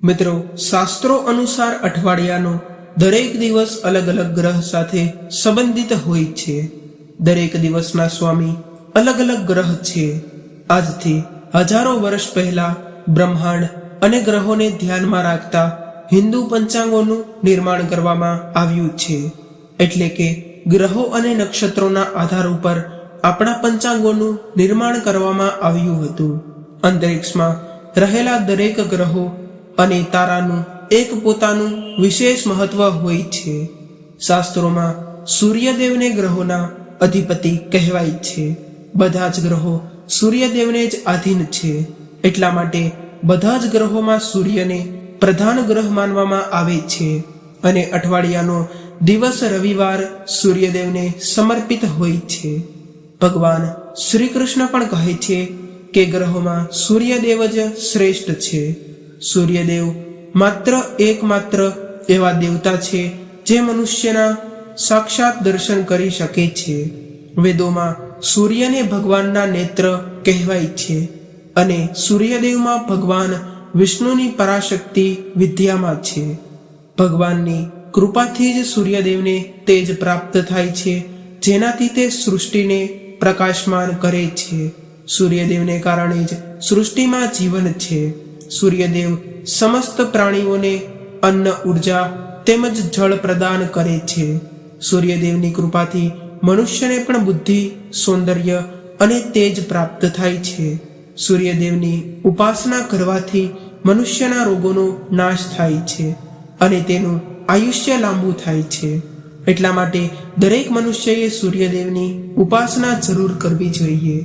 મિત્રો, શાસ્ત્રો અનુસાર અઠવાડિયાનો દરેક દિવસ અલગ અલગ ગ્રહ સાથે સંબંધિત હોય છે. દરેક દિવસના સ્વામી અલગ અલગ ગ્રહ છે. આજથી હજારો વર્ષ પહેલા બ્રહ્માંડ અને ગ્રહોને ધ્યાનમાં રાખતા હિન્દુ પંચાંગોનું નિર્માણ કરવામાં આવ્યું છે. એટલે કે ગ્રહો અને નક્ષત્રોના આધાર ઉપર આપણા પંચાંગોનું નિર્માણ કરવામાં આવ્યું હતું. અંતરિક્ષમાં રહેલા દરેક ગ્રહો અને તારાનું એક પોતાનું વિશેષ મહત્વ હોય છે. શાસ્ત્રોમાં સૂર્યદેવને ગ્રહોના અધિપતિ કહેવાય છે. બધા જ ગ્રહો સૂર્યદેવને જ આધીન છે. એટલા માટે બધા જ ગ્રહોમાં સૂર્યને પ્રધાન ગ્રહ માનવામાં આવે છે અને અઠવાડિયાનો દિવસ રવિવાર સૂર્યદેવને સમર્પિત હોય છે. ભગવાન શ્રી કૃષ્ણ પણ કહે છે કે ગ્રહોમાં સૂર્યદેવ જ શ્રેષ્ઠ છે. સૂર્યદેવ એકમાત્ર એવા દેવતા છે જે મનુષ્યના સાક્ષાત દર્શન કરી શકે છે. વેદોમાં સૂર્યને ભગવાનના નેત્ર કહેવાય છે અને સૂર્યદેવમાં ભગવાન વિષ્ણુની પરાશક્તિ વિદ્યામાં છે. ભગવાનની કૃપાથી જ સૂર્યદેવને તેજ પ્રાપ્ત થાય છે, જેનાથી તે સૃષ્ટિને પ્રકાશમાન કરે છે. સૂર્યદેવને કારણે જ સૃષ્ટિમાં જીવન છે. સૂર્યદેવ સમસ્ત પ્રાણીઓને અન્ન, ઉર્જા તેમજ જળ પ્રદાન કરે છે. સૂર્યદેવની કૃપાથી મનુષ્યને પણ બુદ્ધિ, સૌંદર્ય અને તેજ પ્રાપ્ત થાય છે. સૂર્યદેવની ઉપાસના કરવાથી મનુષ્યના રોગોનો નાશ થાય છે અને તેનું આયુષ્ય લાંબુ થાય છે. એટલા માટે દરેક મનુષ્યએ સૂર્યદેવની ઉપાસના જરૂર કરવી જોઈએ.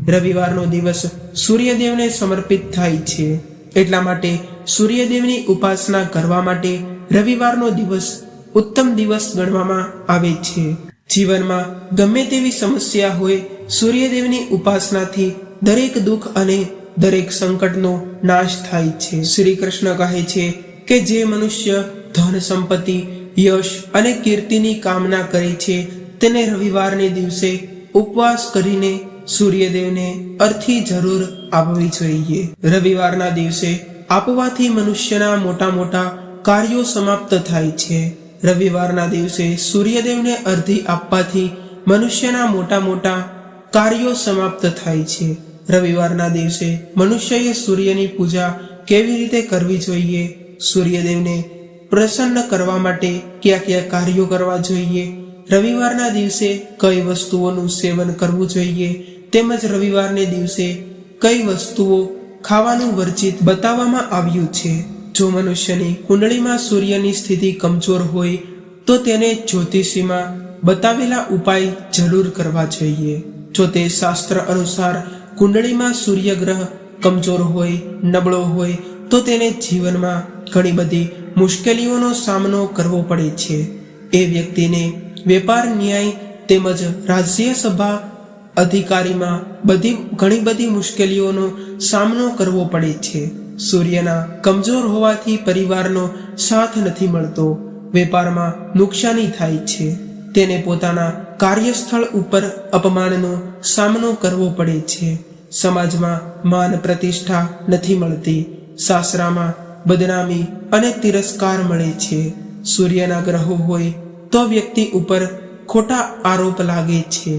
રવિવારનો દિવસ સૂર્યદેવને સમર્પિત થાય છે. એટલા માટે સૂર્યદેવની ઉપાસના કરવા માટે રવિવારનો દિવસ ઉત્તમ દિવસ ગણવામાં આવે છે. જીવનમાં ગમે તેવી સમસ્યા હોય, સૂર્યદેવની ઉપાસનાથી દરેક દુઃખ અને દરેક સંકટનો નાશ થાય છે. શ્રી કૃષ્ણ કહે છે કે જે મનુષ્ય ધન, સંપત્તિ, યશ અને કીર્તિની કામના કરે છે તેને રવિવારને દિવસે ઉપવાસ કરીને સૂર્યદેવને અર્થી જરૂર આપવી જોઈએ. રવિવારના દિવસે આપવાથી મનુષ્યના મોટા મોટા કાર્યો સમાપ્ત થાય છે. રવિવારના દિવસે સૂર્યદેવને અર્ધી આપવાથી મનુષ્યના મોટા મોટા કાર્યો સમાપ્ત થાય છે. રવિવારના દિવસે મનુષ્યએ સૂર્યની પૂજા કેવી રીતે કરવી જોઈએ, સૂર્યદેવને પ્રસન્ન કરવા માટે કયા કયા કાર્યો કરવા જોઈએ, રવિવારના દિવસે કઈ વસ્તુઓનું સેવન કરવું જોઈએ, તેમજ રવિવારને દિવસે કઈ વસ્તુઓ ખાવાનું વર્જિત બતાવવામાં આવ્યું છે. જો મનુષ્યની કુંડળીમાં સૂર્યની સ્થિતિ કમજોર હોય તો તેને જ્યોતિષીમાં બતાવેલા ઉપાય જરૂર કરવા જોઈએ. જો તે શાસ્ત્ર અનુસાર કુંડળીમાં સૂર્ય ગ્રહ કમજોર હોય, નબળો હોય તો તેને જીવનમાં ઘણી બધી મુશ્કેલીઓનો સામનો કરવો પડે છે. એ વ્યક્તિને વેપાર, ન્યાય તેમજ રાજ્યસભા અધિકારીમાં ઘણી બધી મુશ્કેલીઓનો સામનો કરવો પડે છે. સૂર્યના કમજોર હોવાથી પરિવારનો સાથ નથી મળતો. વેપારમાં નુકસાની થાય છે. તેને પોતાના કાર્યસ્થળ ઉપર અપમાનનો સામનો કરવો પડે છે. સમાજમાં માન, પ્રતિષ્ઠા નથી મળતી. સાસરામાં બદનામી અને તિરસ્કાર મળે છે. સૂર્યના ગ્રહો હોય તો વ્યક્તિ ઉપર ખોટા આરોપ લાગે છે.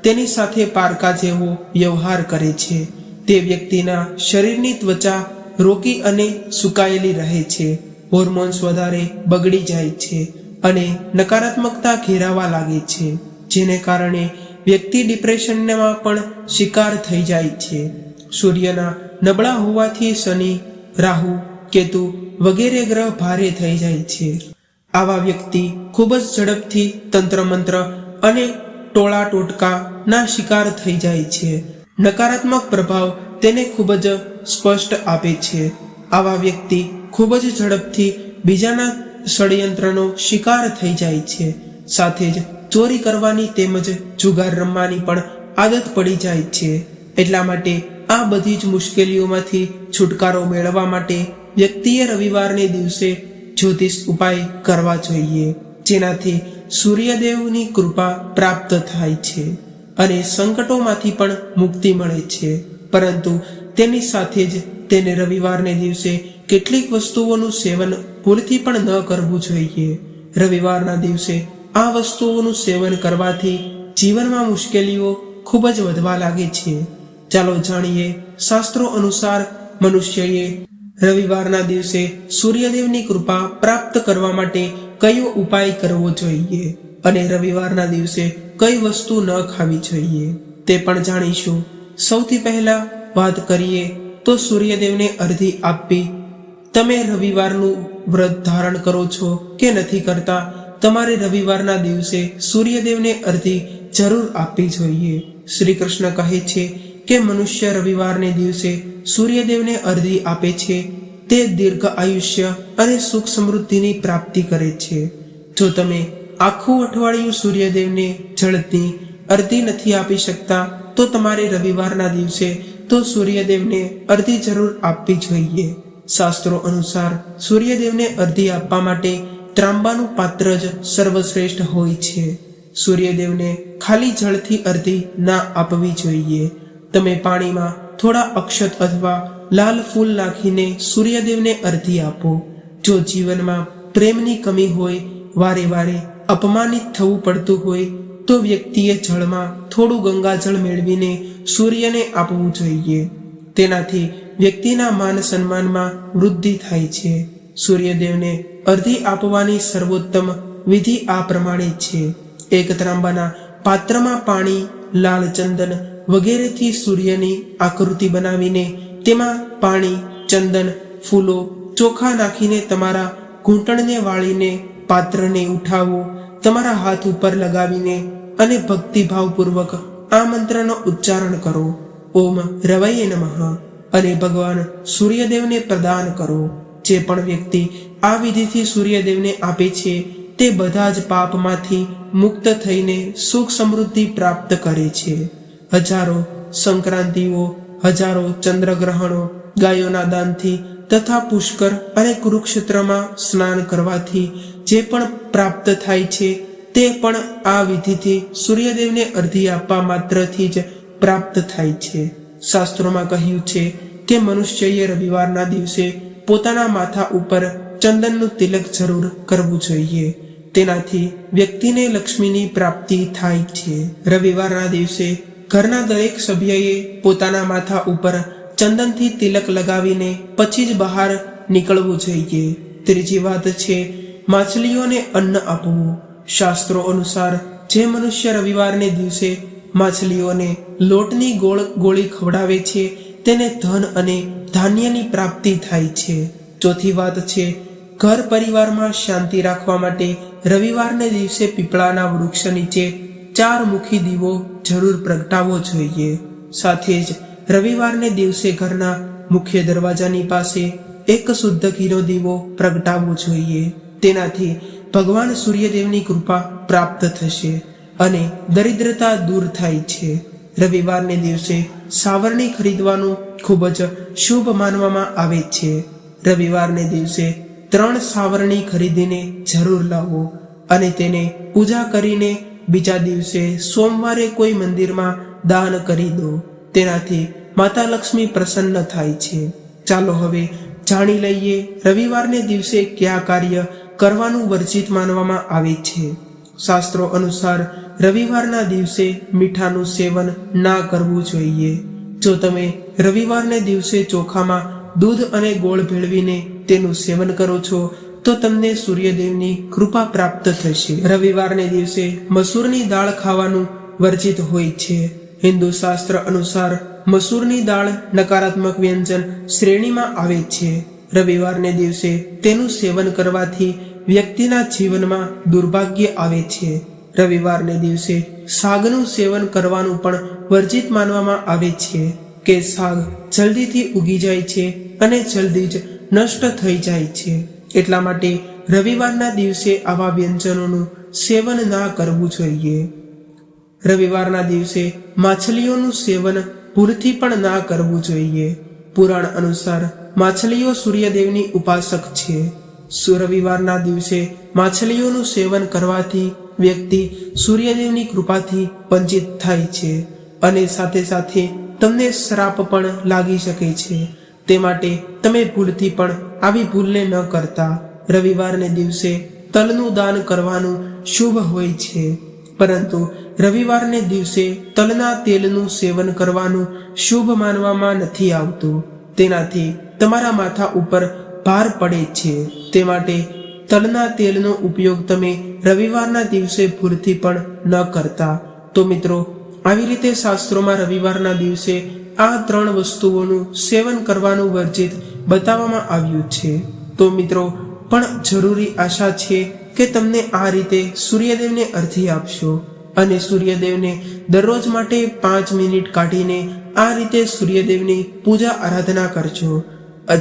તેની સાથે પારકા જેવો વ્યવહાર કરે છે. તે વ્યક્તિના શરીરની ત્વચા રોકી અને સુકાયેલી રહે છે. હોર્મોન્સ વધારે બગડી જાય છે અને નકારાત્મકતા ઘેરાવા લાગે છે, જેને કારણે વ્યક્તિ ડિપ્રેશનમાં પણ શિકાર થઈ જાય છે. સૂર્યના નબળા હોવાથી શનિ, રાહુ, કેતુ વગેરે ગ્રહ ભારે થઈ જાય છે. આવા વ્યક્તિ ખૂબ જ ઝડપથી તંત્ર મંત્ર અને ટોળા ટોટકાના શિકાર થઈ જાય છે. નકારાત્મક પ્રભાવ તેને ખૂબ જ સ્પષ્ટ આપે છે. આવા વ્યક્તિ ખૂબ જ ઝડપથી બીજાના ષડયંત્રનો શિકાર થઈ જાય છે. સાથે જ ચોરી કરવાની તેમજ જુગાર રમવાની પણ આદત પડી જાય છે. એટલા માટે આ બધી જ મુશ્કેલીઓમાંથી છુટકારો મેળવવા માટે વ્યક્તિએ રવિવારને દિવસે જ્યોતિષ ઉપાય કરવા જોઈએ, જેનાથી સૂર્યદેવની કૃપા પ્રાપ્ત થાય છે અને સંકટોમાંથી પણ મુક્તિ મળે છે. પરંતુ તેની સાથે જ તેને રવિવારને દિવસે કેટલીક વસ્તુઓનું સેવન ભૂલથી પણ ન કરવું જોઈએ. રવિવારના દિવસે આ વસ્તુઓનું સેવન કરવાથી જીવનમાં મુશ્કેલીઓ ખૂબ જ વધવા લાગે છે. ચાલો જાણીએ શાસ્ત્રો અનુસાર મનુષ્યએ રવિવારના દિવસે સૂર્યદેવની કૃપા પ્રાપ્ત કરવા માટે કયો ઉપાય કરવો જોઈએ અને રવિવારના દિવસે કઈ વસ્તુ ન ખાવી જોઈએ તે પણ જાણીશું. સૌથી પહેલા વાત કરીએ તો સૂર્યદેવને અર્ધી આપવી. તમે રવિવારનું વ્રત ધારણ કરો છો કે નથી કરતા, તમારે રવિવારના દિવસે સૂર્યદેવને અર્ધી જરૂર આપવી જોઈએ. શ્રી કૃષ્ણ કહે છે કે મનુષ્ય રવિવારને દિવસે સૂર્યદેવને અર્ધી આપે છે તે દીર્ઘ આયુષ્ય અને સુખ સમૃદ્ધિની પ્રાપ્તિ કરે છે. જો તમે આખું અઠવાડિયું સૂર્યદેવને જળની અર્ધી નથી આપી શકતા તો તમારે રવિવારના દિવસે તો સૂર્યદેવને અર્ધી જરૂર આપવી જોઈએ. શાસ્ત્રો અનુસાર સૂર્યદેવને અર્ધી આપવા માટે ત્રાંબાનું પાત્ર જ સર્વશ્રેષ્ઠ હોય છે. સૂર્યદેવને ખાલી જળથી અર્ધી ના આપવી જોઈએ. તમે પાણીમાં થોડા અક્ષત અથવા લાલ ફૂલ નાખીને સૂર્યદેવને અર્ધી આપો. જો જીવનમાં પ્રેમની કમી હોય, વારે વારે અપમાનિત થવું પડતું હોય તો વ્યક્તિએ જળમાં થોડું ગંગાજળ મેળવીને સૂર્યને આપવું જોઈએ. તેનાથી વ્યક્તિના માન સન્માનમાં વૃદ્ધિ થાય છે. સૂર્યદેવને અર્ધી આપવાની સર્વોત્તમ વિધિ આ પ્રમાણે છે. એક ત્રાંબાના પાત્રમાં પાણી, લાલ ચંદન વગેરેથી સૂર્યની આકૃતિ બનાવીને તેમાં પાણી, ચંદન, ફૂલો, ચોખા નાખીને તમારા ઘૂંટણને વાળીને પાત્રને ઉઠાવો. તમારા હાથ ઉપર લગાવીને અને ભક્તિભાવપૂર્વક આ મંત્રનો ઉચ્ચારણ કરો, ઓમ રવૈયે નમઃ, અને ભગવાન સૂર્યદેવને પ્રદાન કરો. જે પણ વ્યક્તિ આ વિધિથી સૂર્યદેવને આપે છે તે બધા જ પાપમાંથી મુક્ત થઈને સુખ સમૃદ્ધિ પ્રાપ્ત કરે છે. હજારો સંક્રાંતિઓ, હજારો ચંદ્રગ્રહણો, ગાયોના દાનથી તથા પુષ્કર અને કુરુક્ષેત્રમાં સ્નાન કરવાથી જે પણ પ્રાપ્ત થાય છે તે પણ આ વિધિથી સૂર્યદેવને અર્ધી આપવા માત્રથી જ પ્રાપ્ત થાય છે. શાસ્ત્રોમાં કહ્યું છે કે મનુષ્યએ રવિવારના દિવસે પોતાના માથા ઉપર ચંદનનું તિલક જરૂર કરવું જોઈએ. તેનાથી વ્યક્તિને લક્ષ્મીની પ્રાપ્તિ થાય છે. રવિવારના દિવસે ઘરના દરેક સભ્યએ પોતાના માથા ઉપર ચંદનથી તિલક લગાવીને પછી જ બહાર નીકળવું જોઈએ. ત્રીજી વાત છે માછલીઓને અન્ન આપવું. શાસ્ત્રો અનુસાર જે મનુષ્ય રવિવારને દિવસે માછલીઓને લોટની ગોળી ખવડાવે છે તેને ધન અને ધાન્યની પ્રાપ્તિ થાય છે. ચોથી વાત છે ઘર પરિવારમાં શાંતિ રાખવા માટે રવિવારને દિવસે પીપળાના વૃક્ષ નીચે 4 મુખી દીવો જરૂર પ્રગટાવવો જોઈએ. સાથે જ રવિવારને દિવસે ઘરના મુખ્ય દરવાજાની પાસે એક શુદ્ધ ઘીનો દીવો પ્રગટાવવો જોઈએ. તેનાથી ભગવાન સૂર્યદેવની કૃપા પ્રાપ્ત થશે અને દરિદ્રતા દૂર થાય છે. રવિવારને દિવસે સાવરણી ખરીદવાનું ખૂબ જ શુભ માનવામાં આવે છે. રવિવારને દિવસે 3 સાવરણી ખરીદીને જરૂર લાવો અને તેને પૂજા કરીને બીજા દિવસે સોમવારે કોઈ મંદિરમાં દાન કરી દો. તેનાથી માતા લક્ષ્મી પ્રસન્ન થાય છે. ચાલો હવે જાણી લઈએ રવિવારને દિવસે કયા કાર્ય કરવાનું વર્જિત માનવામાં આવે છે. શાસ્ત્રો અનુસાર રવિવારના દિવસે મીઠાનું સેવન ના કરવું જોઈએ. જો તમે રવિવારને દિવસે ચોખામાં દૂધ અને ગોળ ભેળવીને તેનું સેવન કરો છો તો તમને સૂર્યદેવની કૃપા પ્રાપ્ત થશે. રવિવારને દિવસે મસૂરની દાળ ખાવાનું વર્જિત હોય છે. હિન્દુ શાસ્ત્ર અનુસાર મસૂરની દાળ નકારાત્મક વ્યંજન શ્રેણીમાં આવે છે. રવિવારને દિવસે તેનું સેવન કરવાથી વ્યક્તિના જીવનમાં દુર્ભાગ્ય આવે છે. રવિવારને દિવસે શાકનું સેવન કરવાનું પણ વર્જિત માનવામાં આવે છે કે શાક જલ્દીથી ઉગી જાય છે અને જલ્દી જ નષ્ટ થઈ જાય છે. એટલા માટે રવિવારના દિવસે આવા વ્યંજનોનું સેવન ના કરવું જોઈએ. રવિવારના દિવસે માછલીઓનું સેવન ભૂલથી પણ ના કરવું જોઈએ. પુરાણ અનુસાર માછલીઓ સૂર્યદેવની ઉપાસક છે. રવિવારના દિવસે માછલીઓનું સેવન કરવાથી વ્યક્તિ સૂર્યદેવની કૃપાથી વંચિત થાય છે અને સાથે સાથે તમને શ્રાપ પણ લાગી શકે છે. તે માટે તમે ભૂલથી પણ આવી ભૂલને ન કરતા. રવિવારને દિવસે તલનું દાન કરવાનું શુભ હોય છે, પરંતુ રવિવારને દિવસે તલના તેલનું સેવન કરવાનું શુભ માનવામાં નથી આવતું. તેનાથી તમારા માથા ઉપર ભાર પડે છે. તે માટે તલના તેલનો ઉપયોગ તમે રવિવારના દિવસે ભૂલથી પણ ન કરતા. તો મિત્રો, આવી રીતે શાસ્ત્રોમાં રવિવારના દિવસે આ 3 વસ્તુઓનું સેવન કરવાનું વર્જિત બતાવવામાં આવ્યું છે. તો મિત્રો, પણ જરૂરી આશા છે કે તમને આ રીતે સૂર્યદેવને અર્ઘ્ય આપશો અને સૂર્યદેવને દરરોજ માટે 5 મિનિટ કાઢીને આ રીતે સૂર્યદેવની પૂજા આરાધના કરજો.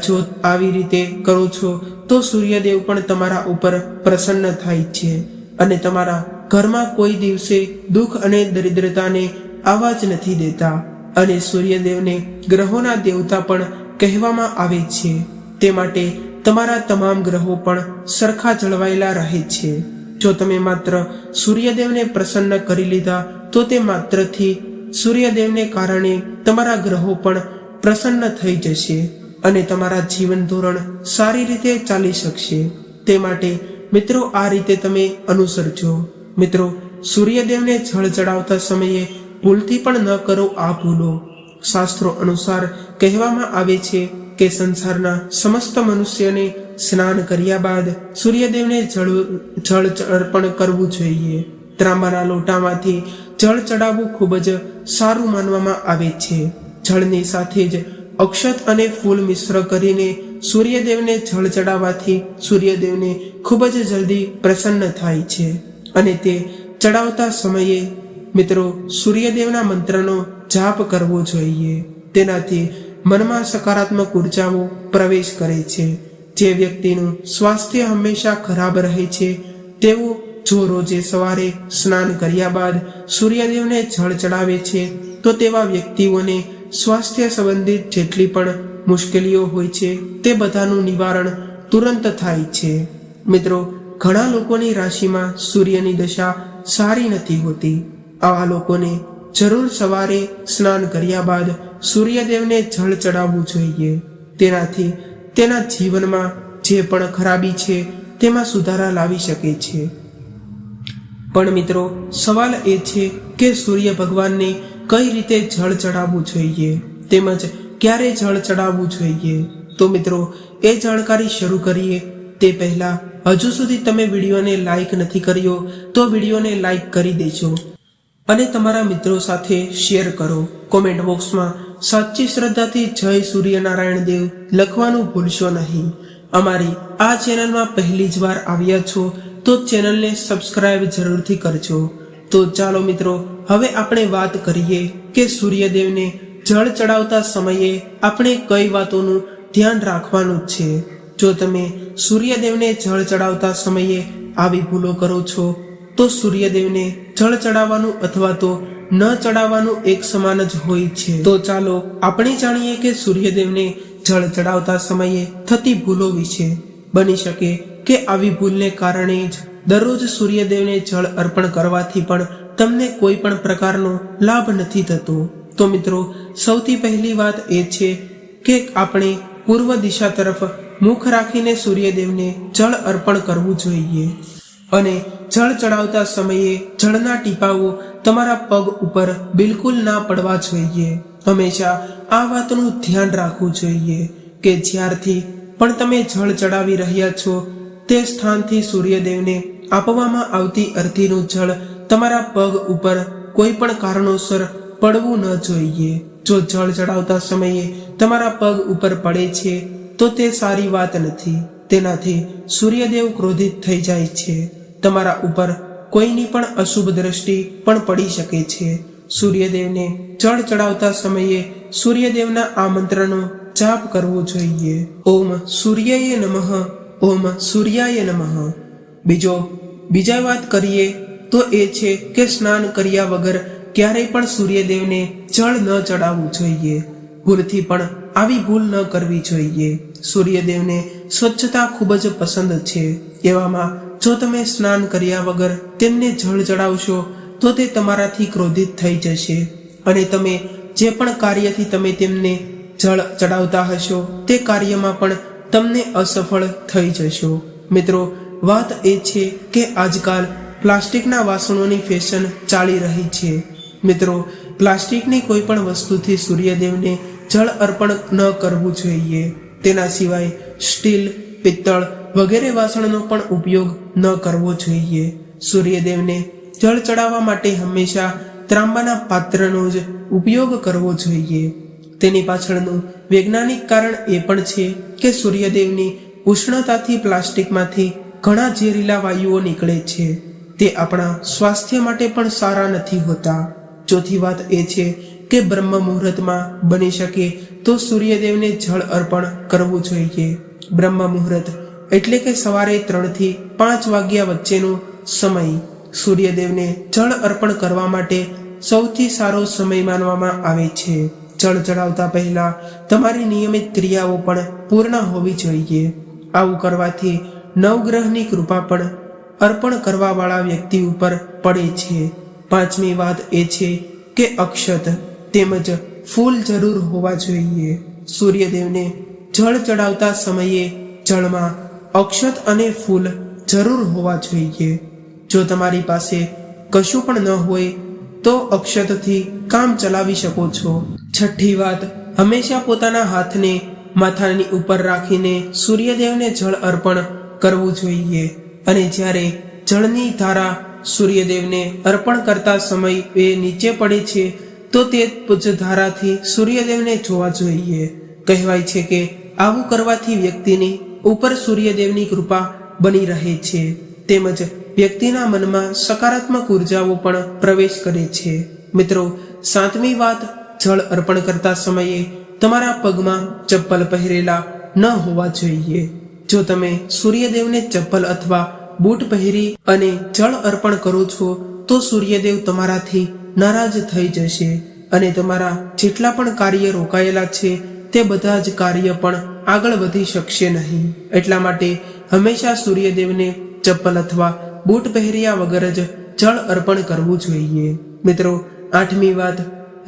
જો આવી રીતે કરો છો તો સૂર્યદેવ પણ તમારા ઉપર પ્રસન્ન થાય છે અને તમારા ઘરમાં કોઈ દિવસે દુઃખ અને દરિદ્રતાને આવવા જ નથી દેતા. અને સૂર્યદેવને ગ્રહોના દેવતા પણ કહેવામાં આવે છે. તે માટે તમારા તમામ ગ્રહો પણ સરખા જળવાયેલા રહે છે. જો તમે માત્ર સૂર્યદેવને પ્રસન્ન કરી લીધા તો તે માત્રથી સૂર્યદેવને કારણે તમારા ગ્રહો પણ પ્રસન્ન થઈ જશે અને તમારા જીવન ધોરણ સારી રીતે ચાલી શકશે. તે માટે મિત્રો, આ રીતે તમે અનુસરજો. મિત્રો, સૂર્યદેવને જળ ચડાવતા સમયે ભૂલથી પણ ન કરો આ ભૂલો. શાસ્ત્રો અનુસાર કહેવામાં આવે છે કે સંસારના સમસ્ત મનુષ્યને સ્નાન કર્યા બાદ સૂર્યદેવને જળ અર્પણ કરવું જોઈએ. ત્રાંબાના લોટામાંથી જળ ચડાવવું ખૂબ જ સારું માનવામાં આવે છે. જળની સાથે જ અક્ષત અને ફૂલ મિશ્ર કરીને સૂર્યદેવને જળ ચડાવવાથી સૂર્યદેવને ખૂબ જ જલ્દી પ્રસન્ન થાય છે અને તે ચડાવતા સમયે મિત્રો સૂર્યદેવના મંત્રનો જાપ કરવો જોઈએ. તેનાથી મનમાં સકારાત્મક ઉર્જાઓ પ્રવેશ કરે છે. જે વ્યક્તિનું સ્વાસ્થ્ય હંમેશા ખરાબ રહે છે તેઓ જો રોજે સવારે સ્નાન કર્યા બાદ સૂર્યદેવને જળ ચડાવે છે તો તેવા વ્યક્તિઓને સ્વાસ્થ્ય સંબંધિત જેટલી પણ મુશ્કેલીઓ હોય છે તે બધાનું નિવારણ તુરંત થાય છે. મિત્રો, ઘણા લોકોની રાશિમાં સૂર્યની દશા સારી નથી હોતી. આવા લોકોને જરૂર સવારે સ્નાન કર્યા બાદ સૂર્યદેવને જળ ચડાવવું જોઈએ. તેનાથી તેના જીવનમાં જે પણ ખરાબી છે તેમાં સુધારા લાવી શકે છે. પણ મિત્રો, સવાલ એ છે કે સૂર્ય ભગવાનને કઈ રીતે જળ ચડાવવું જોઈએ તેમજ ક્યારે જળ ચડાવવું જોઈએ. તો મિત્રો, એ જાણકારી શરૂ કરીએ તે પહેલા હજુ સુધી તમે વિડીયોને લાઈક નથી કર્યો તો વિડીયોને લાઈક કરી દેજો અને તમારા મિત્રો સાથે શેર કરો. કોમેન્ટ બોક્સમાં સાચી શ્રદ્ધાથી જય સૂર્યનારાયણ દેવ લખવાનું ભૂલશો નહીં. અમારી આ ચેનલમાં પહેલી જ વાર આવ્યા છો તો ચેનલને સબસ્ક્રાઇબ જરૂરથી કરજો. તો ચાલો મિત્રો, હવે આપણે વાત કરીએ કે સૂર્યદેવને જળ ચડાવતા સમયે આપણે કઈ વાતોનું ધ્યાન રાખવાનું છે. જો તમે સૂર્યદેવને જળ ચડાવતા સમયે આવી ભૂલો કરો છો તો સૂર્યદેવને જળ ચડાવવાનું અથવા તો ન ચડાવવાનું એક સમાન જ હોય છે. તો ચાલો આપણે જાણીએ કે સૂર્યદેવને જળ ચડાવતા સમયે થતી ભૂલો વિશે. બની શકે કે આવી ભૂલને કારણે જ દરરોજ સૂર્યદેવને જળ અર્પણ કરવાથી પણ તમને કોઈ પણ પ્રકારનો લાભ નથી થતો. તો મિત્રો, સૌથી પહેલી વાત એ છે કે આપણે પૂર્વ દિશા તરફ મુખ રાખીને સૂર્યદેવને જળ અર્પણ કરવું જોઈએ અને જળ ચડાવતા સમયે જળના ટીપાઓ તમારા પગ ઉપર બિલકુલ ના પડવા જોઈએ. હંમેશા આ વાતનું ધ્યાન રાખવું જોઈએ કે જ્યારથી પણ તમે જળ ચડાવી રહ્યા છો તે સ્થાનથી સૂર્યદેવને આપવામાં આવતી અર્ધીનું જળ તમારા પગ ઉપર કોઈ પણ કારણોસર પડવું ન જોઈએ. જો જળ ચડાવતા સમયે તમારા પગ ઉપર પડે છે તો તે સારી વાત નથી. તેનાથી સૂર્યદેવ ક્રોધિત થઈ જાય છે. તમારા ઉપર કોઈની પણ અશુભ દ્રષ્ટિ પણ પડી શકે છે. સૂર્યદેવને જળ ચડાવતા સમયે સૂર્યદેવના આ મંત્રનો જાપ કરવો જોઈએ. ઓમ સૂર્યાય નમઃ, ઓમ સૂર્યાય નમઃ. બીજા વાત કરીએ તો એ છે કે સ્નાન કર્યા વગર ક્યારેય પણ સૂર્યદેવને જળ ન ચડાવવું જોઈએ. ભૂલથી પણ આવી ભૂલ ન કરવી જોઈએ. સૂર્યદેવને સ્વચ્છતા ખૂબ જ પસંદ છે. એવામાં જો તમે સ્નાન કર્યા વગર તેમને જળ ચડાવશો તો તે તમારાથી ક્રોધિત થઈ જશે અને તમે જે પણ કાર્યથી તમે તેમને જળ ચડાવતા હશો તે કાર્યમાં પણ તમને અસફળ થઈ જશો. મિત્રો, વાત એ છે કે આજકાલ પ્લાસ્ટિકના વાસણોની ફેશન ચાલી રહી છે. મિત્રો, પ્લાસ્ટિકની કોઈ પણ વસ્તુથી સૂર્યદેવને જળ અર્પણ ન કરવું જોઈએ. તેના સિવાય સ્ટીલ, પિત્તળ વગેરે વાસણનો પણ ઉપયોગ ન કરવો જોઈએ. સૂર્યદેવને જળ ચડાવવા માટે હંમેશા ત્રાંબાના પાત્રનો જ ઉપયોગ કરવો જોઈએ. તેની પાછળનું વૈજ્ઞાનિક કારણ એ પણ છે કે સૂર્યદેવની ઉષ્ણતાથી પ્લાસ્ટિકમાંથી ઘણા ઝેરીલા વાયુઓ નીકળે છે. તે આપણા સ્વાસ્થ્ય માટે પણ સારા નથી હોતા. ચોથી વાત એ છે કે બ્રહ્મ મુહૂર્તમાં બની શકે તો સૂર્યદેવને જળ અર્પણ કરવું જોઈએ. બ્રહ્મ મુહૂર્ત એટલે કે સવારે 3 થી 5 વાગ્યા વચ્ચેનો સમય સૂર્યદેવને જળ અર્પણ કરવા માટે સૌથી સારો સમય માનવામાં આવે છે. જળ ચડાવતા પહેલા તમારી નિયમિત ક્રિયાઓ પણ પૂર્ણ હોવી જોઈએ. આવું કરવાથી નવગ્રહની કૃપા પણ અર્પણ કરવાવાળા વ્યક્તિ ઉપર પડે છે. પાંચમી વાત એ છે કે અક્ષત તેમજ ફૂલ જરૂર હોવા જોઈએ. સૂર્યદેવને જળ ચડાવતા સમયે જળમાં અક્ષત અને ફૂલ જરૂર હોવા જોઈએ. જો તમારી પાસે કશું પણ ન હોય તો અક્ષતથી કામ ચલાવી શકો છો. છઠ્ઠી વાત, હંમેશા પોતાના હાથને માથાની ઉપર રાખીને સૂર્યદેવને જળ અર્પણ કરવું જોઈએ. અને જ્યારે જળની ધારા સૂર્યદેવને અર્પણ કરતા સમયે નીચે પડે છે તો તે ધારાથી સૂર્યદેવને જોવા જોઈએ. કહેવાય છે કે આવું કરવાથી વ્યક્તિની ઉપર સૂર્યદેવની કૃપા બની રહે છે. તેમજ વ્યક્તિના મનમાં સકારાત્મક ઉર્જાઓ પણ પ્રવેશ કરે છે. મિત્રો, સાતમી વાત, જળ અર્પણ કરતા સમયે તમારા પગમાં ચપ્પલ પહેરેલા ન હોવા જોઈએ. જો તમે સૂર્યદેવને ચપ્પલ અથવા બૂટ પહેરી અને જળ અર્પણ કરો છો તો સૂર્યદેવ તમારાથી નારાજ થઈ જશે અને તમારા જેટલા પણ કાર્ય રોકાયેલા છે તે બધા જ કાર્ય પણ આગળ વધી શકશે નહીં. એટલા માટે હંમેશા સૂર્યદેવને ચપ્પલ અથવા બૂટ પહેર્યા વગર જ જળ અર્પણ કરવું જોઈએ. મિત્રો, આઠમી વાત,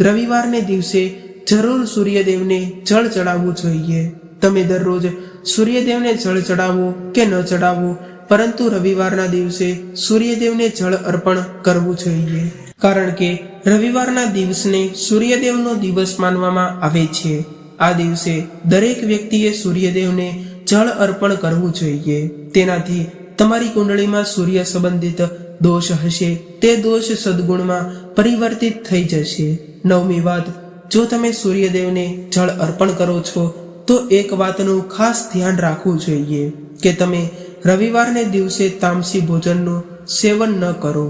રવિવારને દિવસે જરૂર સૂર્યદેવને જળ ચડાવવું જોઈએ. તમે દરરોજ સૂર્યદેવને જળ ચડાવો કે ન ચડાવો, પરંતુ રવિવારના દિવસે સૂર્યદેવને જળ અર્પણ કરવું જોઈએ. કારણ કે રવિવારના દિવસને સૂર્યદેવનો દિવસ માનવામાં આવે છે. આ દિવસે દરેક વ્યક્તિએ સૂર્યદેવને જળ અર્પણ કરવું જોઈએ. તેનાથી તમારી કુંડળીમાં સૂર્ય સંબંધિત દોષ હશે તે દોષ સદગુણમાં પરિવર્તિત થઈ જશે. નવમી વાત, જો તમે સૂર્યદેવને જળ અર્પણ કરો છો તો એક વાતનું ખાસ ધ્યાન રાખવું જોઈએ કે તમે રવિવારને દિવસે તામસી ભોજનનું સેવન ન કરો.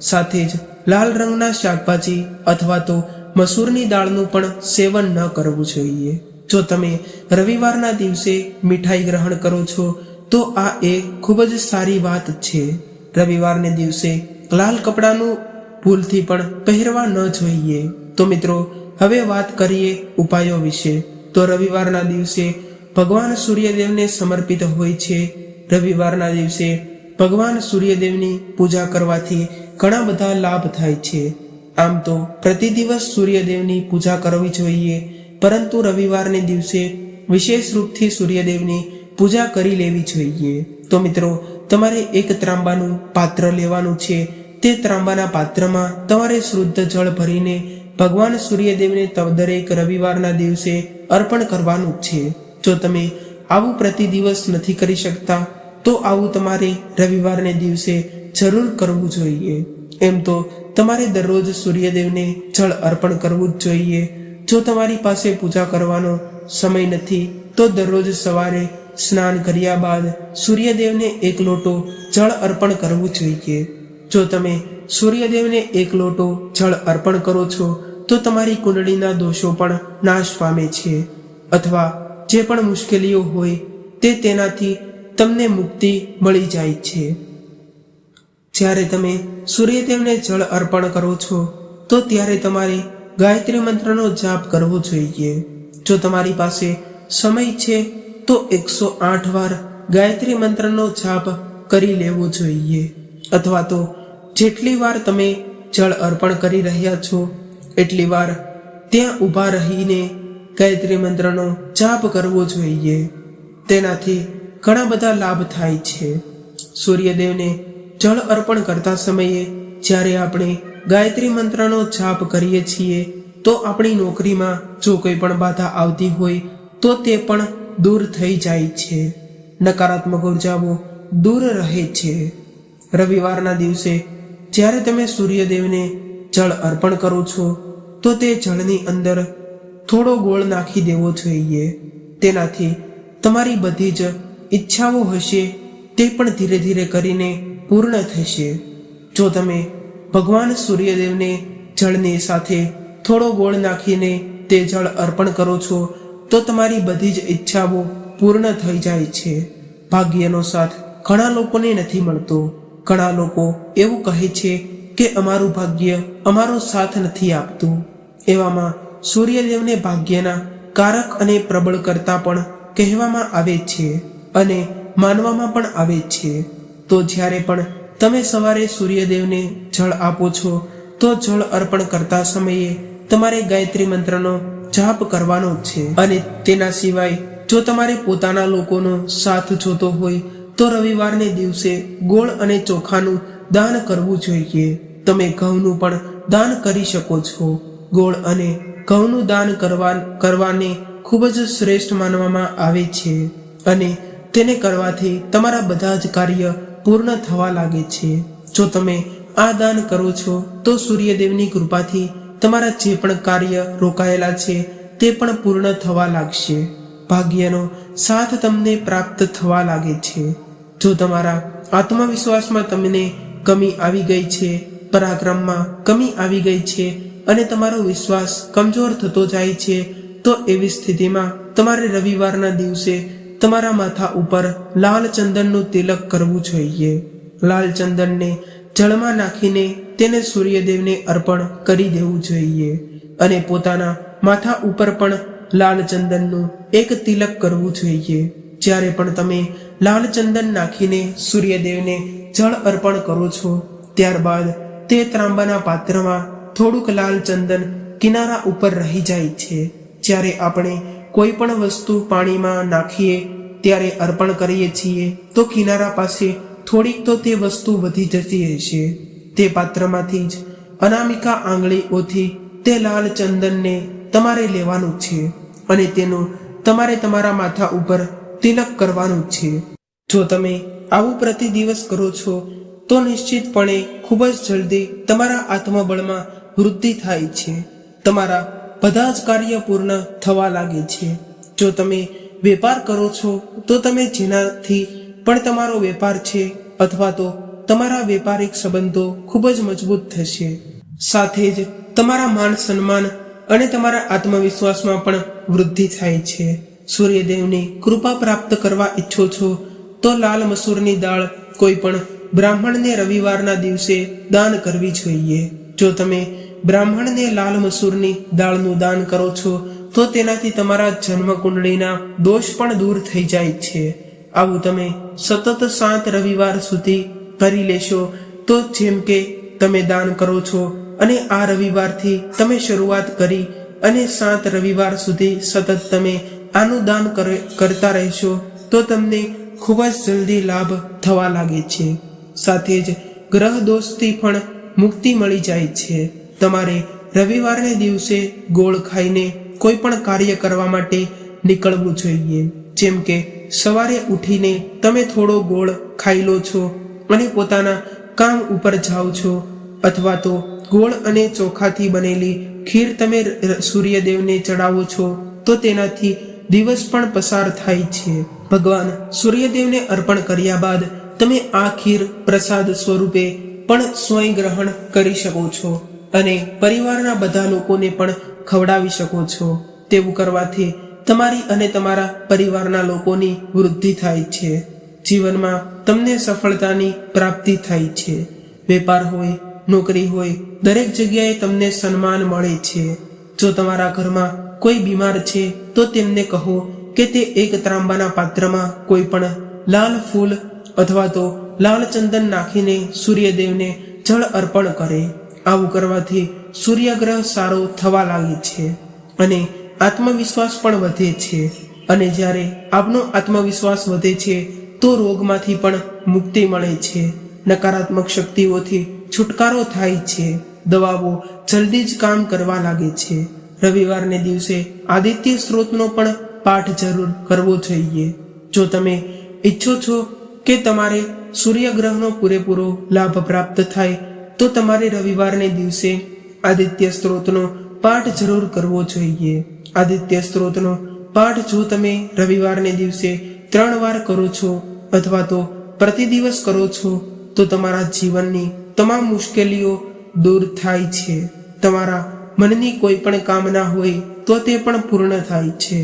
સાથે જ લાલ રંગના શાકભાજી અથવા તો મસૂરની દાળનું પણ સેવન ન કરવું જોઈએ. જો તમે રવિવારના દિવસે મીઠાઈ ગ્રહણ કરો છો તો આ એક ખૂબ જ સારી વાત છે. રવિવારને દિવસે લાલ કપડાનું ભૂલથી પણ પહેરવા ન જોઈએ. તો મિત્રો, હવે વાત કરીએ ઉપાયો વિશે. તો રવિવારના દિવસે ભગવાન સૂર્યદેવને સમર્પિત હોય છે. રવિવારના દિવસે ભગવાન સૂર્યદેવની પૂજા કરવાથી ઘણા બધા લાભ થાય છે. આમ તો પ્રતિ દિવસ સૂર્યદેવની પૂજા કરવી જોઈએ, પરંતુ રવિવારને દિવસે વિશેષ રૂપથી સૂર્યદેવની પૂજા કરી લેવી જોઈએ. તો મિત્રો, તમારે એક ત્રાંબાનું પાત્ર લેવાનું છે. તે ત્રાંબાના પાત્રમાં તમારે શુદ્ધ જળ ભરીને ભગવાન સૂર્યદેવને દરેક રવિવારના દિવસે અર્પણ કરવાનું છે. જો તમે આવું પ્રતિ દિવસ નથી કરી શકતા તો આવું તમારે રવિવારને દિવસે જરૂર કરવું જોઈએ. એમ તો તમારે દરરોજ સૂર્યદેવને જળ અર્પણ કરવું જ જોઈએ. જો તમારી પાસે પૂજા કરવાનો સમય નથી તો દરરોજ સવારે સ્નાન કર્યા બાદ સૂર્યદેવને 1 લોટો જળ અર્પણ કરવું જોઈએ. જો તમે સૂર્યદેવને 1 લોટો જળ અર્પણ કરો છો તો તમારી કુંડળીના દોષો પણ નાશ પામે છે, અથવા જે પણ મુશ્કેલીઓ હોય તે તેનાથી તમને મુક્તિ મળી જાય છે. જ્યારે તમે સૂર્યદેવને જળ અર્પણ કરો છો તો ત્યારે તમારે ગાયત્રી મંત્રનો જાપ કરવો જોઈએ. જો તમારી પાસે સમય છે તો 108 વાર ગાયત્રી મંત્રનો જાપ કરી લેવો જોઈએ. અથવા તો જેટલી વાર તમે જળ અર્પણ કરી રહ્યા છો એટલી વાર ત્યાં ઊભા રહીને ગાયત્રી મંત્રનો જાપ કરવો જોઈએ. તેનાથી ઘણા બધા લાભ થાય છે. સૂર્યદેવને જળ અર્પણ કરતા સમયે જ્યારે આપણે ગાયત્રી મંત્રનો જાપ કરીએ છીએ તો આપણી નોકરીમાં જો કોઈ પણ બાધા આવતી હોય તો તે પણ દૂર થઈ જાય છે. નકારાત્મક ઉર્જાઓ દૂર રહે છે. રવિવારના દિવસે જ્યારે તમે સૂર્યદેવને જળ અર્પણ કરો છો તો તે જળની અંદર થોડો ગોળ નાખી દેવો જોઈએ. તેનાથી તમારી બધી જ ઈચ્છાઓ હશે તે પણ ધીરે ધીરે કરીને પૂર્ણ થશે. જો તમે ભગવાન સૂર્યદેવને જળની સાથે થોડો ગોળ નાખીને તે જળ અર્પણ કરો છો તો તમારી બધી જ ઈચ્છાઓ પૂર્ણ થઈ જાય છે. ભાગ્યનો સાથ ઘણા લોકોને નથી મળતો. ઘણા લોકો એવું કહે છે કે અમારું ભાગ્ય અમારો સાથ નથી આપતું. એવામાં સૂર્યદેવને ભાગ્યના કારક અને પ્રબળ કરતા પણ કહેવામાં આવે છે અને માનવામાં પણ આવે છે. તો જ્યારે પણ તમે સવારે સૂર્યદેવને જળ આપો છો તો જળ અર્પણ કરતા સમયે તમારે ગાયત્રી મંત્રનો જાપ કરવાનો છે. અને તેના સિવાય જો તમારે પોતાના લોકોનો સાથ જોતો હોય તો રવિવારને દિવસે ગોળ અને ચોખાનું દાન કરવું જોઈએ. તમે ઘઉંનું પણ દાન કરી શકો છો. ગોળ અને ઘઉંનું દાન કરવાને ખૂબ જ શ્રેષ્ઠ માનવામાં આવે છે અને તેને કરવાથી તમારા બધા જ કાર્ય પૂર્ણ થવા લાગે છે. જો તમે આ દાન કરો છો તો સૂર્યદેવની કૃપાથી તમારા જે પણ કાર્ય રોકાયેલા છે તે પણ પૂર્ણ થવા લાગશે. ભાગ્યનો સાથ તમને પ્રાપ્ત થવા લાગે છે. જો તમારા આત્મવિશ્વાસમાં તમને કમી આવી ગઈ છે, પરાક્રમમાં કમી આવી ગઈ છે અને તમારો વિશ્વાસ કમજોર થતો જાય છે તો એવી સ્થિતિમાં તમારે રવિવારના દિવસે તમારા માથા ઉપર લાલ ચંદનનું તિલક કરવું જોઈએ. લાલ ચંદનને જળમાં નાખીને તેને સૂર્યદેવને અર્પણ કરી દેવું જોઈએ અને પોતાના માથા ઉપર પણ લાલ ચંદનનું એક તિલક કરવું જોઈએ. જ્યારે પણ તમે લાલ ચંદન નાખીને સૂર્યદેવને જળ અર્પણ કરો છો ત્યારબાદ તે ત્રાંબાના પાત્રમાં થોડુંક લાલ ચંદન કિનારા ઉપર રહી જાય છે. જ્યારે આપણે કોઈ પણ વસ્તુ પાણીમાં નાખીએ ત્યારે અર્પણ કરીએ છીએ તો કિનારા પાસે થોડીક તો તે વસ્તુ વધી જતી રહેશે. તે પાત્રમાંથી જ અનામિકા આંગળીઓથી તે લાલ ચંદનને તમારે લેવાનું છે અને તેનું તમારે તમારા માથા ઉપર તિલક કરવાનું છે. જો તમે આવું પ્રતિ દિવસ કરો છો તો નિશ્ચિતપણે ખૂબ જ જલ્દી તમારા આત્મબળમાં વૃદ્ધિ થાય છે. તમારા બધા જ કાર્ય પૂર્ણ થવા લાગે છે. જો તમે વેપાર કરો છો તો તમે જેનાથી પણ તમારો વેપાર છે અથવા તો તમારા વેપારિક સંબંધો ખૂબ જ મજબૂત થશે. સાથે જ તમારા માન સન્માન અને તમારા આત્મવિશ્વાસમાં પણ વૃદ્ધિ થાય છે. સૂર્યદેવની કૃપા પ્રાપ્ત કરવા ઈચ્છો છો તો લાલ મસૂરની દાળ કોઈ પણ બ્રાહ્મણને રવિવારના દિવસે દાન કરવી જોઈએ. જો તમે બ્રાહ્મણને લાલ મસૂરની દાળનું દાન કરો છો તો તેનાથી તમારા જન્મ કુંડળીના દોષ પણ દૂર થઈ જાય છે. આવું તમે સતત 7 રવિવાર સુધી કરી લેશો તો જેમ કે તમે દાન કરો છો અને આ રવિવારથી તમે શરૂઆત કરી અને 7 રવિવાર સુધી સતત તમે આનું દાન કરતા રહેશો તો તમને ખૂબ જ જલ્દી લાભ થવા લાગે છે. સાથે જ ગ્રહ દોષથી પણ મુક્તિ મળી જાય છે. તમારે રવિવારને દિવસે ગોળ ખાઈને કોઈ પણ કાર્ય કરવા માટે નીકળવું જોઈએ. જેમ કે સવારે ઉઠીને તમે થોડો ગોળ ખાઈ લો છો અને પોતાના કામ ઉપર જાઓ છો અથવા તો ગોળ અને ચોખાથી બનેલી ખીર તમે સૂર્યદેવને ચડાવો છો તો તેનાથી દિવસ પણ પસાર થાય છે. ભગવાન સૂર્યદેવને અર્પણ કર્યા બાદ તમે આ ખીર પ્રસાદ સ્વરૂપે પણ સ્વયં ગ્રહણ કરી શકો છો અને પરિવારના બધા લોકોને પણ ખવડાવી શકો છો. તેવું કરવાથી તમારી અને તમારા પરિવારના લોકોની વૃદ્ધિ થાય છે. જીવનમાં તમને સફળતાની પ્રાપ્તિ થાય છે. વેપાર હોય, નોકરી હોય, દરેક જગ્યાએ તમને સન્માન મળે છે. જો તમારા ઘરમાં કોઈ બીમાર છે તો તેમને કહો કે તે એક ત્રાંબાના પાત્રમાં કોઈ પણ લાલ ફૂલ અથવા તો લાલ ચંદન નાખીને સૂર્યદેવને જળ અર્પણ કરે. આવું કરવાથી સૂર્યગ્રહ સારો થવા લાગે છે અને આત્મવિશ્વાસ પણ વધે છે અને જ્યારે આપનો આત્મવિશ્વાસ વધે છે તો રોગમાંથી પણ મુક્તિ મળે છે, નકારાત્મક શક્તિઓથી છુટકારો થાય છે, દવાઓ જલ્દી જ કામ કરવા લાગે છે. રવિવારને દિવસે આદિત્ય સ્ત્રોતનો પણ પાઠ જરૂર કરવો જોઈએ. જો તમે ઈચ્છો છો કે તમારે સૂર્યગ્રહનો પૂરેપૂરો લાભ પ્રાપ્ત થાય તો તમારે રવિવારને દિવસે આદિત્ય સ્ત્રોતનો પાઠ જરૂર કરવો જોઈએ. આદિત્ય સ્ત્રોતનો પાઠ જો તમે રવિવારને દિવસે 3 વાર કરો છો અથવા તો પ્રતિદિવસ કરો છો તો તમારા જીવનની તમામ મુશ્કેલીઓ દૂર થાય છે. તમારા મનની કોઈ પણ કામના હોય તો તે પણ પૂર્ણ થાય છે.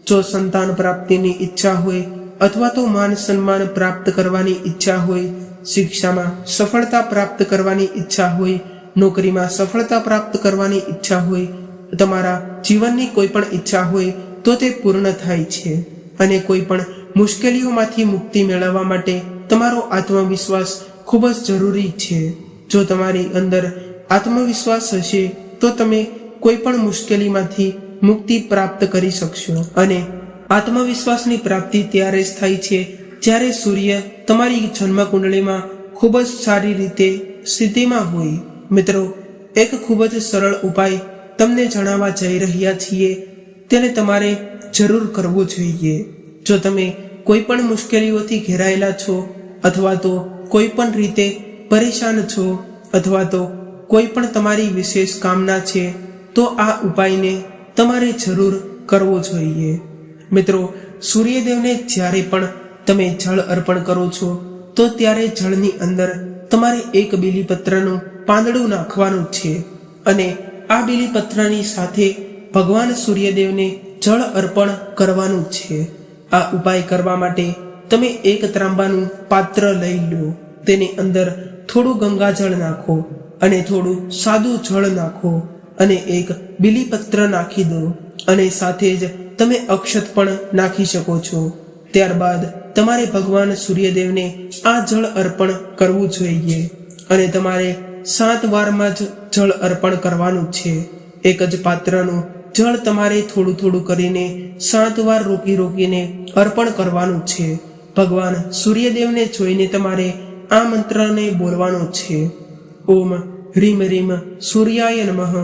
જો સંતાન પ્રાપ્તિની ઈચ્છા હોય અથવા તો માન સન્માન પ્રાપ્ત કરવાની ઈચ્છા હોય, શિક્ષામાં સફળતા પ્રાપ્ત કરવાની ઈચ્છા હોય, નોકરીમાં સફળતા પ્રાપ્ત કરવાની ઈચ્છા હોય, તમારા જીવનની કોઈ પણ ઈચ્છા હોય તો તે પૂર્ણ થાય છે. અને કોઈ પણ મુશ્કેલીઓમાંથી મુક્તિ મેળવવા માટે તમારો આત્મવિશ્વાસ ખૂબ જ જરૂરી છે. જો તમારી અંદર આત્મવિશ્વાસ હશે તો તમે કોઈ પણ મુશ્કેલીમાંથી મુક્તિ પ્રાપ્ત કરી શકશો. અને આત્મવિશ્વાસની પ્રાપ્તિ ત્યારે જ થાય છે જ્યારે સૂર્ય તમારી જન્મકુંડળીમાં ખૂબ જ સારી રીતે સ્થિતિમાં હોય. મિત્રો, એક ખૂબ જ સરળ ઉપાય તમને જણાવવા જઈ રહ્યા છીએ, તેને તમારે જરૂર કરવો જોઈએ. જો તમે કોઈ પણ મુશ્કેલીઓથી ઘેરાયેલા છો અથવા તો કોઈ પણ રીતે પરેશાન છો અથવા તો કોઈ પણ તમારી વિશેષ કામના છે તો આ ઉપાયને તમારે જરૂર કરવો જોઈએ. મિત્રો, સૂર્યદેવને જ્યારે પણ તમે જળ અર્પણ કરો છો તો ત્યારે જળની અંદર તમારે એક બીલીપત્રનું પાંદડું નાખવાનું છે અને આ બીલીપત્રની સાથે ભગવાન સૂર્યદેવને જળ અર્પણ કરવાનું છે. આ ઉપાય કરવા માટે તમે એક ત્રાંબાનું પાત્ર લઈ લો, તેની અંદર થોડું ગંગાજળ નાખો અને થોડું સાદું જળ નાખો અને એક બીલીપત્ર નાખી દો અને સાથે જ તમે અક્ષત પણ નાખી શકો છો. ત્યારબાદ તમારે ભગવાન સૂર્યદેવને આ જળ અર્પણ કરવું જોઈએ અને તમારે 7 વારમાં જ જળ અર્પણ કરવાનું છે. એક જ પાત્રનું જળ તમારે થોડું થોડું કરીને 7 વાર રોકીને અર્પણ કરવાનું છે. ભગવાન સૂર્યદેવને જોઈને તમારે આ મંત્રને બોલવાનો છે. ઓમ રીમ રીમ સૂર્યાય નમઃ,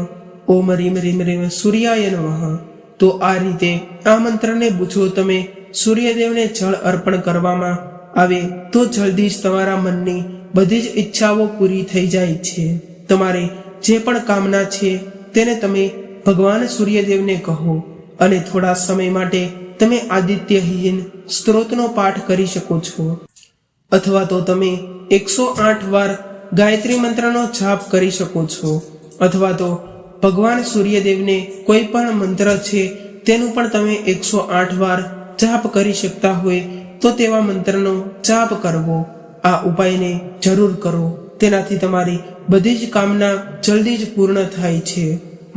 ઓમ રીમ રીમ રીમ સૂર્યાય નમઃ. તો આ રીતે આ મંત્રને પૂછો તમે સૂર્યદેવને જળ અર્પણ કરવામાં આવે તો જલ્દી જ તમારા મનની બધી જ ઈચ્છાઓ પૂરી થઈ જાય છે. તમારે જે પણ કામના છે તેને તમે ભગવાન સૂર્યદેવને કહો અને થોડા સમય માટે તમે આદિત્યહીન સ્ત્રોતનો પાઠ કરી શકો છો અથવા તો તમે 108 વાર ગાયત્રી મંત્રનો જાપ કરી શકો છો અથવા તો ભગવાન સૂર્યદેવને કોઈ પણ મંત્ર છે તેનું પણ તમે 108 વાર જાપ કરી શકતા હોય તો તેવા મંત્રનો જાપ કરવો. આ ઉપાયને જરૂર કરો, તેનાથી તમારી બધી જ કામના જલ્દી જ પૂર્ણ થાય છે.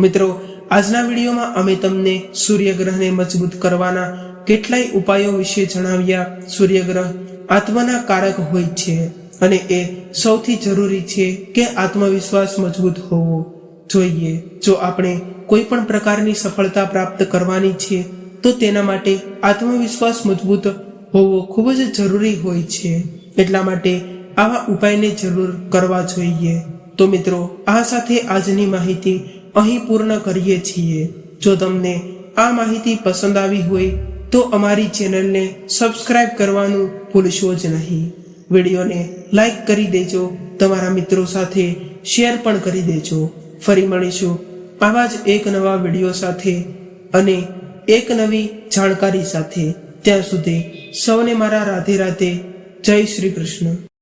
મિત્રો, આજના વિડીયોમાં અમે તમને સૂર્યગ્રહને મજબૂત કરવાના કેટલાય ઉપાયો વિશે જણાવ્યા. સૂર્યગ્રહ આત્મના કારક હોય છે અને એ સૌથી જરૂરી છે કે આત્મવિશ્વાસ મજબૂત હોવો જોઈએ. જો આપણે કોઈ પણ પ્રકારની સફળતા પ્રાપ્ત કરવાની છે તો તેના માટે આત્મવિશ્વાસ મજબૂત હોવો ખૂબ જ જરૂરી હોય છે. એટલા માટે આવા ઉપાયને જરૂર કરવા જોઈએ. તો મિત્રો, આ સાથે આજની માહિતી અહીં પૂર્ણ કરીએ છીએ. જો તમને આ માહિતી પસંદ આવી હોય તો અમારી ચેનલને સબસ્ક્રાઇબ કરવાનું ભૂલશો જ નહીં. વિડીયોને લાઈક કરી દેજો, તમારા મિત્રો સાથે શેર પણ કરી દેજો. ફરી મળીશું આવા જ એક નવા વિડીયો સાથે અને એક નવી જાણકારી સાથે. ત્યાં સુધી સૌને મારા રાધે રાધે. જય શ્રી કૃષ્ણ.